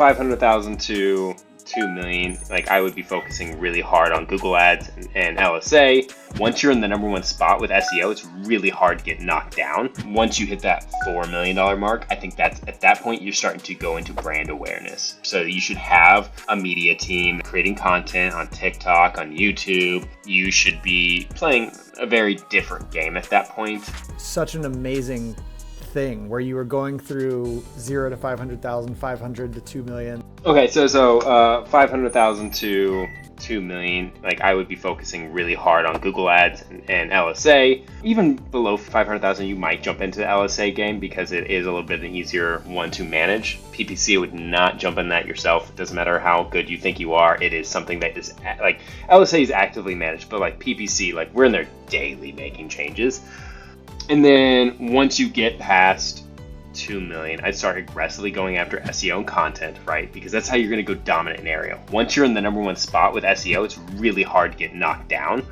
500,000 to 2 million, like I would be focusing really hard on Google Ads and LSA. Once you're in the number one spot with SEO, it's really hard to get knocked down. Once you hit that $4 million mark, I think that's at that point you're starting to go into brand awareness. So you should have a media team creating content on TikTok, on YouTube. You should be playing a very different game at that point. Such an amazing thing where you were going through 0 to 500,000, 500 to 2 million. Okay, so 500,000 to 2 million, like I would be focusing really hard on Google Ads and LSA. Even below 500,000, you might jump into the LSA game because it is a little bit an easier one to manage. PPC would not jump in that yourself. It doesn't matter how good you think you are. It is something that is like LSA is actively managed, but like PPC, like we're in there daily making changes. And then once you get past 2 million, I'd start aggressively going after SEO and content, right? Because that's how you're going to go dominant an area. Once you're in the number one spot with SEO, it's really hard to get knocked down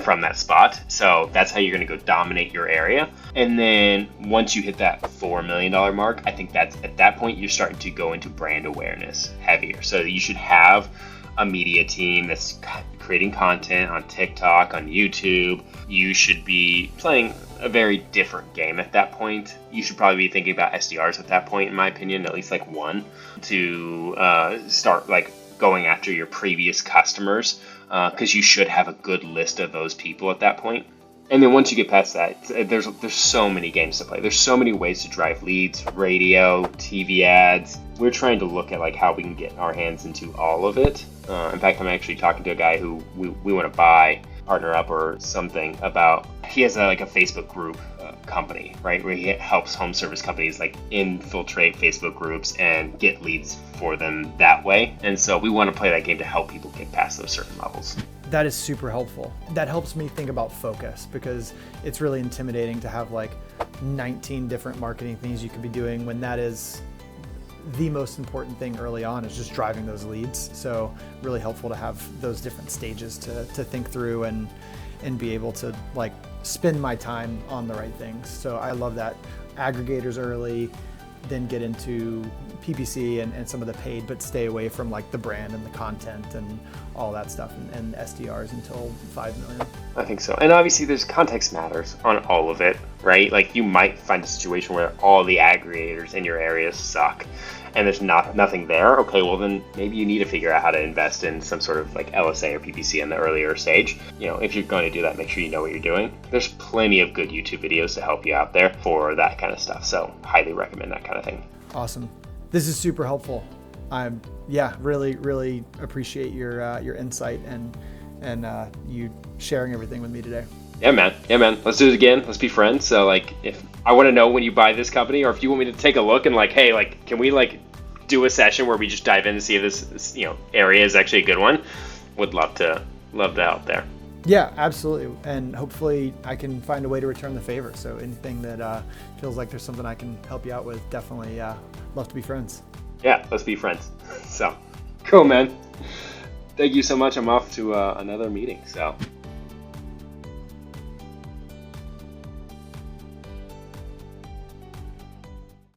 from that spot. So that's how you're going to go dominate your area. And then once you hit that $4 million mark, I think that's at that point you're starting to go into brand awareness heavier. So you should have a media team that's creating content on TikTok, on YouTube. You should be playing a very different game at that point. You should probably be thinking about SDRs at that point, in my opinion, at least like one, to start like going after your previous customers, because you should have a good list of those people at that point. And then once you get past that, there's so many games to play. There's so many ways to drive leads, radio, TV ads. We're trying to look at like how we can get our hands into all of it. In fact, I'm actually talking to a guy who we want to partner up or something about. He has a Facebook group company, right, where he helps home service companies like infiltrate Facebook groups and get leads for them that way. And so we want to play that game to help people get past those certain levels. That is super helpful. That helps me think about focus, because it's really intimidating to have like 19 different marketing things you could be doing when that is the most important thing early on, is just driving those leads. So really helpful to have those different stages to think through and be able to like spend my time on the right things. So I love that. Aggregators early, then get into PPC and some of the paid, but stay away from like the brand and the content and all that stuff and SDRs until 5 million. I think so. And obviously there's context matters on all of it, right? Like you might find a situation where all the aggregators in your area suck and there's nothing there. Okay, well then maybe you need to figure out how to invest in some sort of like LSA or PPC in the earlier stage. You know, if you're going to do that, make sure you know what you're doing. There's plenty of good YouTube videos to help you out there for that kind of stuff. So highly recommend that kind of thing. Awesome. This is super helpful. I'm really appreciate your insight and you sharing everything with me today. Yeah, man. Let's do it again. Let's be friends. So like, if I want to know when you buy this company, or if you want me to take a look and like, hey, like, can we like do a session where we just dive in and see if this area is actually a good one? Would love that out there. Yeah, absolutely. And hopefully I can find a way to return the favor. So anything that feels like there's something I can help you out with, definitely love to be friends. Yeah, let's be friends. So cool, man. Thank you so much. I'm off to another meeting. So